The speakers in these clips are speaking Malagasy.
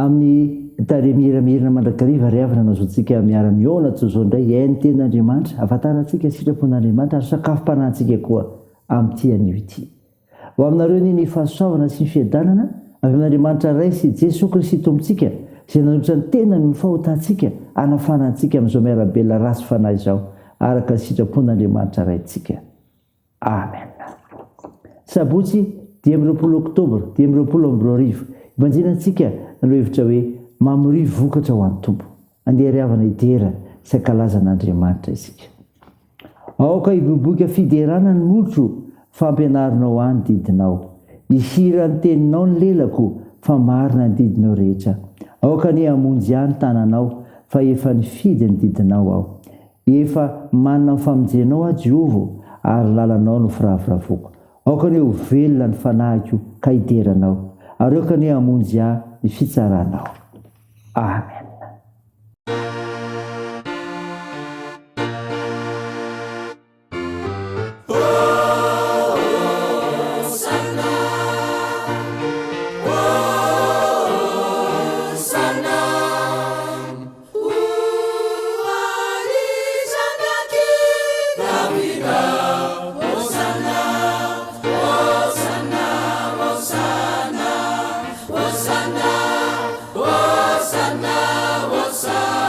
amin'ny taremiramirina mandrakariva ryavana nazoantsika miara-miona toy izao indray hainy ten'andriamanitra ahafantarantsika sitrapon'andriamanitra ary sakafom-panahintsika koa amin'ity anio ity. Ho aminareo ny fahasoavana sy ny fiadanana avy amin'andriamanitra ray sy Jesosy Kristy tombontsika izay nanoitra ny tenany ny fahotantsika anafanantsika amin'izao miarabelona rasy fanahy izao araka ny sitrapon'andriamanitra rayntsika. Amen. Sabotsy 10 Oktobra 2022 ibanjinantsika no hevitra hoe mamory vokatra ho an'ny tompo. Andeha riavana idera sy ankalazan'Andriamanitra isika. Aoka hiboboka fiderana ny molotro fampianarinao any didinao. Ihira ny teninao ny lelako fa marina ny didinao rehetra. Aoka ny hamonjy any tananao fa efa nifidy ny didinao aho. Efa manana ny famonjenao a Jehovah ary lalanao no firavoravoko. Aoka ny ho velona ny fanahiko ka hideranao. Ary aoka ny hamonjy ny fitsaranao. Amen. Hosanna, Hosanna, Hosanna.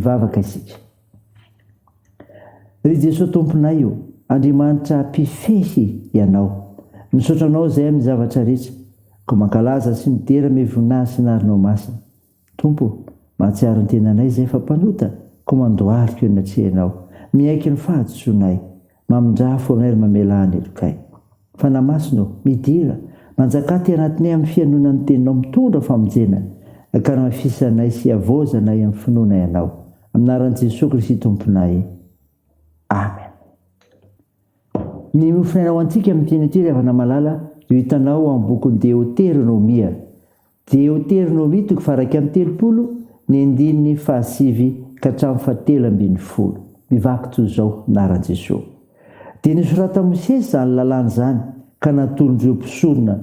mivavaka isika. Ry Jesosy tomponay io, Andriamanitra mpifehy ianao, misaotra anao izay amin'ny zavatra rehetra, ko mankalaza sy midera mivonazy sy narinao masina. Tompo, mahatsiaro ny tenanay izay fa mpanota, ko mandohariko eo natrehanao, miaiky ny fahadisoanay, mamindra foanay ry mamela anelokay. Fa namasino, midira, manjaka ty anatinay amin'ny fianonan'ny teninao mitondra famonjena, ka namafisanay sy avozanay amin'ny finoana ianao. Aminaran'i Jesosy Kristy tomponay. Amen. Ny mofinainao antsika amin'ny teny ity rehefa namalala io hitanao amin'ny bokin'ny Deuteronomia. Deuteronomia 2:30, ny 9:7 ka hatramin'ny 7:10. Mivaky toy izao anaran'i Jesosy. Dia nisorata Mosesy izany lalàna izany ka natolon'ireo mpisorona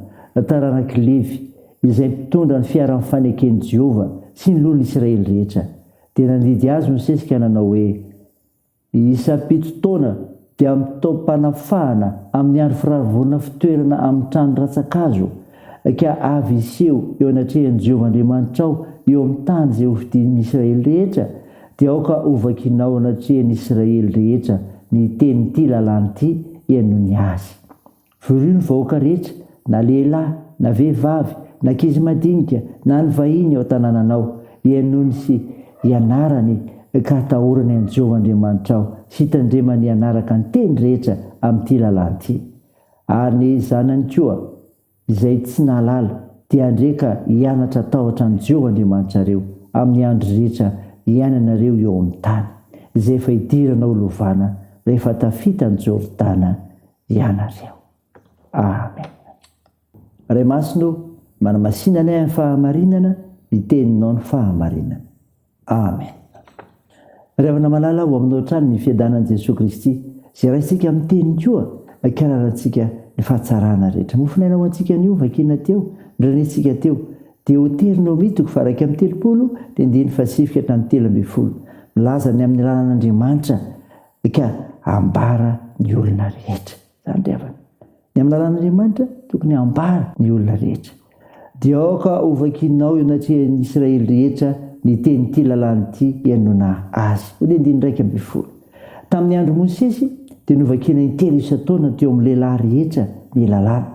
taranaky Levy izay mpitondra ny fiara-ny faneken'i Jehova sy ny lolon'Israely rehetra. Dia nandidy azy Mosesy ka nanao hoe, isa-pito taona dia mitao-panafahana amin'ny andro firarivona fitoerana amin'ny trano ratsakazo, ka avy iseho eo anatrehan'i Jehova Andriamanitrao eo amin'ny tany izay hovidian'ny Israely rehetra, dia aoka ovakinao anatrehan'ny Israely rehetra ny teny'ity lalàn'ity ianony azy. Vorio ny vahoaka rehetra, na lehilahy, na vehivavy, na ankizy madinika, na ny vahiny ao an-tanànanao, ianony sy ianarany ka atahorany an'i Jehova Andriamanitrao sy tandremany ianaraka ny teny rehetra amin'ity lalàn'ity. Ary ny zanany koa izay tsy nahalala dia andreka hianatra tahotra an'i Jehova Andriamanitrareo amin'ny andro rehetra hiainanareo eo amin'ny tany izay efa hidiranao lovana rehefa tafita ny Jordana ianareo. Amen. Ray masino, manamasinanay amin'ny fahamarinana, miteninao ny fahamarinana. Amen. Rehefa namalala ho aminao trano ny fiadanan'i Jesosy Kristy, izay raisika amin'ny teniny koa kararantsika ny fahatsarana rehetra. Mofinainao antsika anio vakina teo, ndranintsika teo. Deuteronomia 2:30 dia 9:7 hatramin'ny 13. Milaza ny amin'ny lalàn'Andriamanitra ka ambara ny olona rehetra. Zany revana. Ny amin'ny lalàn'Andriamanitra tokony ambara ny olona rehetra. Dia aoka hovakinao eo anatrehan'ny Israely rehetra ny teny'ity lalàn'ity ianona azy. Ho dia 11. Tamin'ny andro Mosesy dia novakina intelo isa-taona teo amin'ny lehilahy rehetra ny lalàna.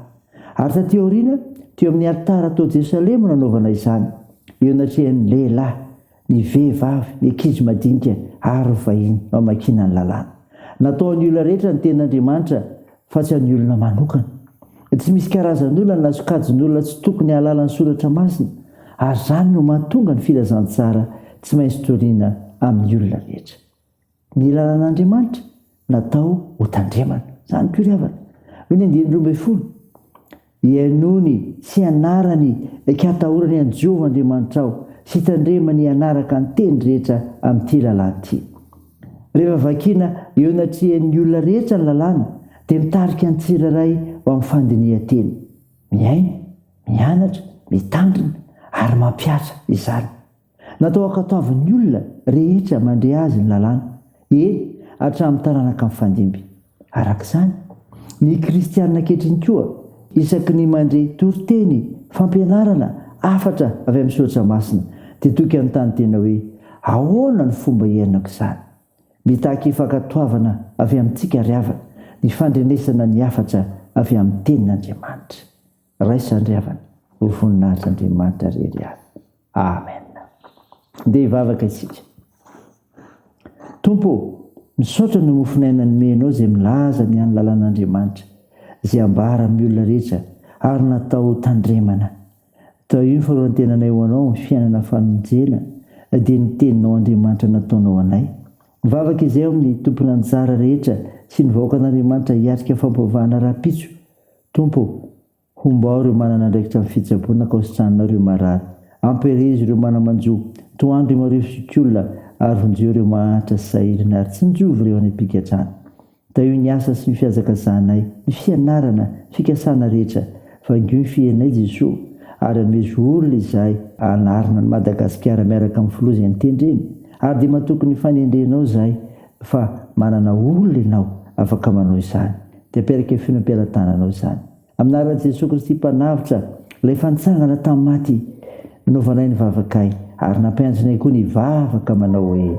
Ary taty aoriana teo amin'ny altara tao Jerusalema nanaovana izany, eo anatrehan'ny lehilahy, ny vehivavy, ny ankizy madinika ary vahiny mamakina ny lalàna. Natao ny olona rehetra ny tenin'Andriamanitra fa tsy ny olona manokana. Tsy misy karazan'olona na sokajin'olona tsy tokony hahalala ny soratra masina, ary izany no mahatonga ny filazantsara tsy maintsy toriana amin'ny olona rehetra. Ny lalàn'Andriamanitra natao ho tandremana. Zany koa ry havana. Hoy ny 12. Ianony sy anarany ka atahorany an'i Jehova Andriamanitrao sy tandremany ianaraka ny teny rehetra amin'ity lalàn'ity. Rehefa vakina eo anatrehan'ny olona rehetra ny lalàna, dia mitarika ny tsirairay ho amin'ny fandinihan-teny. Miaina, mianatra, mitandrina ary mampiasa izany. Natao hakataovan'ny olona rehetra mandre azy ny lalàna. Hatramin'ny taranaka amin'ny fandimby. Arak'izany, ny kristianina ankehitriny koa isaky ny mandre toriteny fampianarana afatra avy amin'ny soratra masina, dia toky anontany tena hoe ahoana ny fomba iainako izany? Mitaky hifankatoavana avy amintsika ry havana, ny fandrenesana ny afatra avy amin'ny tenin'Andriamanitra. Raisa ry havana, ho voninahitr'Andriamanitra rery avy. Amen. Dia hivavaka isika. Tompo, misaotra ny mofinainany menao izay milaza ny any lalàn'Andriamanitra, izay ambara amin'ny olona rehetra ary natao tandremana. Tao io ny faharoan-tenanay ho anao amin'ny fiainana famonjena, dia ny teninao Andriamanitra nataonao anay. Mivavaka izay amin'ny tompony anjara rehetra sy ny vahoaka an'Andriamanitra hiatrika fampavahana rapitso. Tompo, homba ireo manana andraikitra amin'ny fitsaboana ka hositranina ireo marary. Ampiraizy ireo manamanjo, toandro mareo sikolona ary vonjeo ireo mahantra sy sahirana ary tsy njovy ireo any am-pigatrana. Da io ny asa sy ny fihazakazanay, ny fianarana, fikasana rehetra, fa ngy fiainay Jesosy ary amezo olona izahay anarina ny Madagasikara miaraka amin'ny filoza ny tendreny. Ary dia matoky ny fanendrenao izahay fa manana olona ianao afaka manao izany. Dia aperaka finompialan-tananao izany. Aminaran'i Jesosy Kristy mpanavitra, ilay fantsangana tamin'ny maty, nanaovanay ny vavakay ary nampiandrinay koa ny vavaka manao hoe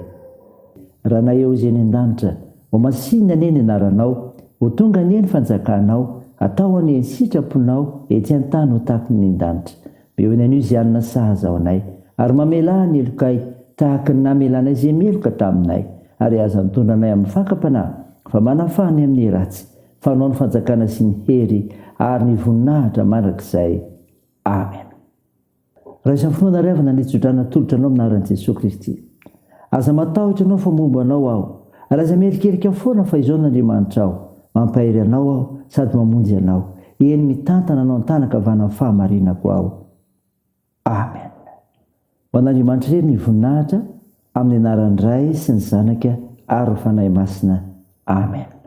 raha na eo izy eny an-danitra ho masinina anie ny anaranao ho tonga anie ny fanjakanao atao anie ny sitraponao etsy an-tany ho tahaka ny an-danitra be ho ny izy anina sahaza ao anay ary mamela ny elokay tahaka ny namelanay izay meloka taminay ary aza mitondra anay amin'ny fakapanahy fa manafany amin'ny ratsy fanao ny fanjakana sy ny hery ary ny voninahitra mandrakizay amen. Raha isan'ny finoana riavana nitsodrana tolotra anao aminaran'i Jesosy Kristy aza matahotra anao fa momba anao aho raha iza mierikerika foana fa izao n'Andriamanitra aho mampahery anao aho sady mamonjy anao eny mitantana anao an-tanaka avana amin'ny fahamarinako aho amen. Ho an'Andriamanitra irery ny voninahitra amin'ny anaran'ny Ray sy ny Zanaka ary ny fanahy masina amen.